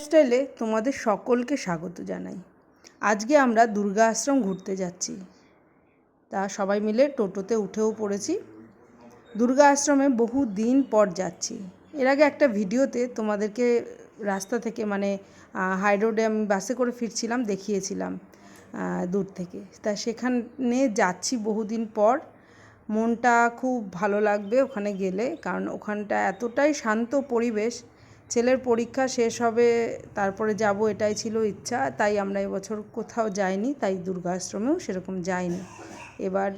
স্টাইলে তোমাদের সকলকে স্বাগত জানাই। আজকে আমরা দুর্গা আশ্রম ঘুরতে যাচ্ছি। তা সবাই মিলে টোটোতে উঠেও পড়েছি। দুর্গা আশ্রমে বহু দিন পর যাচ্ছি। এর আগে একটা ভিডিওতে তোমাদেরকে রাস্তা থেকে মানে হাই রোডে আমি বাসে করে ফিরছিলাম, দেখিয়েছিলাম দূর থেকে। তা সেখানে যাচ্ছি বহুদিন পর। মনটা খুব ভালো লাগবে ওখানে গেলে, কারণ ওখানটা এতটাই শান্ত পরিবেশ। ছেলের পরীক্ষা শেষ হবে তারপরে যাব, এটাই ছিল ইচ্ছা। তাই আমরা এবছর কোথাও যাইনি, তাই দুর্গা আশ্রমেও সেরকম যাইনি। এবার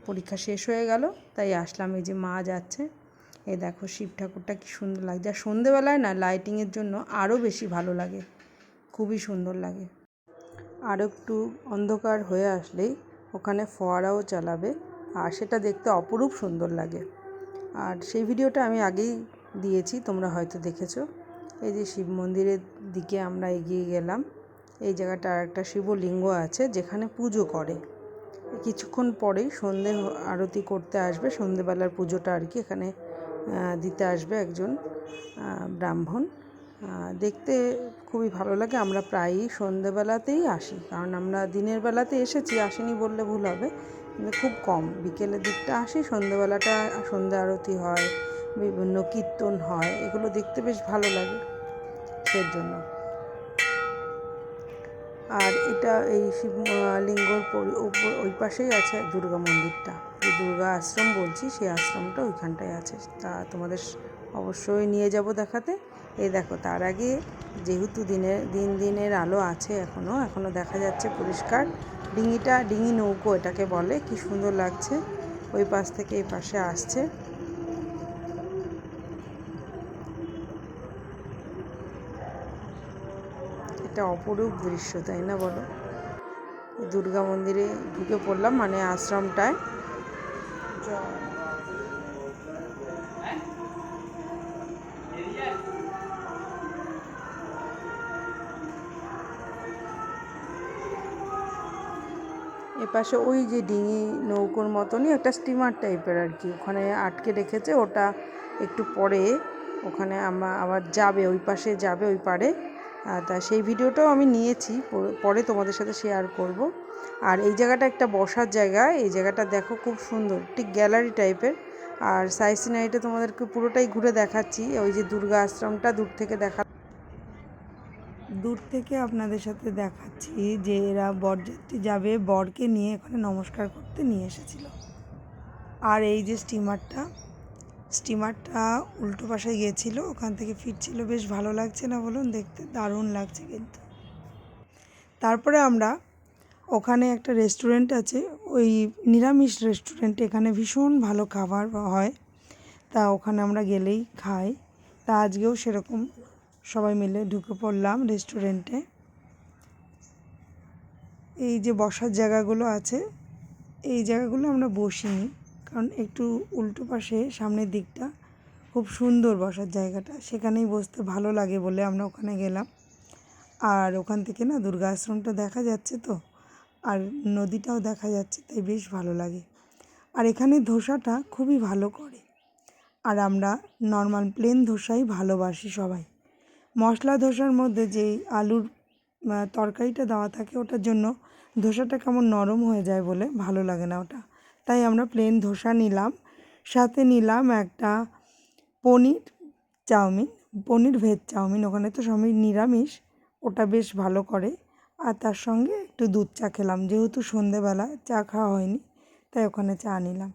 পরীক্ষা শেষ হয়ে গেল, তাই আসলাম। এই যে মা যাচ্ছে, এই দেখো শিব ঠাকুরটা কি সুন্দর লাগছে। আর সন্ধেবেলায় না লাইটিংয়ের জন্য আরও বেশি ভালো লাগে, খুবই সুন্দর লাগে। আর একটু অন্ধকার হয়ে আসলেই ওখানে ফোয়ারাও চালাবে, আর সেটা দেখতে অপরূপ সুন্দর লাগে। আর সেই ভিডিওটা আমি আগেই দিয়েছি, তোমরা হয়তো দেখেছো। এই যে শিব মন্দিরের দিকে আমরা এগিয়ে গেলাম। এই জায়গাটা আর একটা শিবলিঙ্গ আছে যেখানে পুজো করে। কিছুক্ষণ পরেই সন্ধে আরতি করতে আসবে, সন্ধেবেলার পুজোটা আর কি এখানে দিতে আসবে একজন ব্রাহ্মণ। দেখতে খুবই ভালো লাগে। আমরা প্রায়ই সন্ধেবেলাতেই আসি, কারণ আমরা দিনের বেলাতে এসেছি, আসিনি বললে ভুল হবে, কিন্তু খুব কম বিকেলের দিকটা আসি। সন্ধেবেলাটা সন্ধে আরতি হয়, বিভিন্ন কীর্তন হয়, এগুলো দেখতে বেশ ভালো লাগে সেজন্য। আর এটা এই শিবলিঙ্গর ওই পাশেই আছে দুর্গা মন্দিরটা, যে দুর্গা আশ্রম বলছি সেই আশ্রমটা ওইখানটায় আছে। তা তোমাদের অবশ্যই নিয়ে যাব দেখাতে। এই দেখো, তার আগে যেহেতু দিনের আলো আছে, এখনও দেখা যাচ্ছে পরিষ্কার ডিঙি নৌকো এটাকে বলে, কি সুন্দর লাগছে। ওই পাশ থেকে এই পাশে আসছে। এটা অপরূপ দৃশ্য, তাই না বলো? দুর্গা মন্দিরে ঢুকে পড়লাম, মানে আশ্রমটায়। এপাশে ওই যে ডিঙি নৌকোর মতনই একটা স্টিমার টাইপের আর কি, ওখানে আটকে রেখেছে। ওটা একটু পরে ওখানে আমরা আবার যাবে, ওই পাশে যাবে, ওই পারে। তা সেই ভিডিওটাও আমি নিয়েছি, পরে তোমাদের সাথে শেয়ার করব। আর এই জায়গাটা একটা বসার জায়গা। এই জায়গাটা দেখো খুব সুন্দর, ঠিক গ্যালারি টাইপের। আর সাইড সিনারিটা তোমাদেরকে পুরোটাই ঘুরে দেখাচ্ছি। ওই যে দুর্গা আশ্রমটা দূর থেকে আপনাদের সাথে দেখাচ্ছি যে এরা বরযাত্রী যাবে, বরকে নিয়ে এখানে নমস্কার করতে নিয়ে এসেছিল। আর এই যে স্টিমারটা উল্টো পাশে গিয়েছিল, ওখান থেকে ফিরছিল। বেশ ভালো লাগছে না বলুন? দেখতে দারুণ লাগছে কিন্তু। তারপরে আমরা ওখানে একটা রেস্টুরেন্ট আছে, ওই নিরামিষ রেস্টুরেন্ট, এখানে ভীষণ ভালো খাবার হয়। তা ওখানে আমরা গেলেই খাই। তা আজকেও সেরকম সবাই মিলে ঢুকে পড়লাম রেস্টুরেন্টে। এই যে বসার জায়গাগুলো আছে, এই জায়গাগুলো আমরা বসিনি, কারণ একটু উল্টো পাশে সামনের দিকটা খুব সুন্দর বসার জায়গাটা, সেখানেই বসতে ভালো লাগে বলে আমরা ওখানে গেলাম। আর ওখান থেকে না দুর্গা আশ্রমটা দেখা যাচ্ছে তো, আর নদীটাও দেখা যাচ্ছে, তাই বেশ ভালো লাগে। আর এখানে ধোসাটা খুবই ভালো করে। আর আমরা নর্মাল প্লেন ধোসাই ভালোবাসি সবাই। মশলা ধোসার মধ্যে যেই আলুর তরকারিটা দেওয়া থাকে, ওটার জন্য ধোসাটা কেমন নরম হয়ে যায় বলে ভালো লাগে না ওটা। তাই আমরা প্লেন ধোসা নিলাম, সাথে নিলাম একটা পনির ভেজ চাউমিন। ওখানে তো সবই নিরামিষ, ওটা বেশ ভালো করে। আর তার সঙ্গে একটু দুধ চা খেলাম, যেহেতু সন্ধেবেলা চা খাওয়া হয়নি, তাই ওখানে চা নিলাম।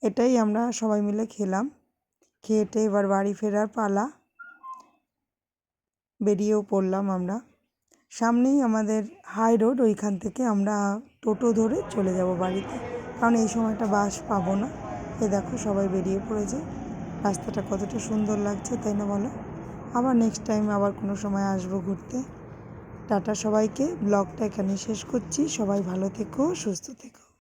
এটাই আমরা সবাই মিলে খেলাম। খেয়ে এবার বাড়ি ফেরার পালা। বেরিয়েও পড়লাম আমরা। সামনেই আমাদের হাই রোড, ওইখান থেকে আমরা টোটো ধরে চলে যাব বাড়িতে, কারণ এই সময়টা বাস পাবো না। এ দেখো সবাই বেরিয়ে পড়েছে। রাস্তাটা কতটা সুন্দর লাগছে, তাই না বলো? আবার নেক্সট টাইম আবার কোনো সময় আসবো ঘুরতে। টাটা সবাইকে। ব্লগটা এখানে শেষ করছি। সবাই ভালো থেকো, সুস্থ থেকো।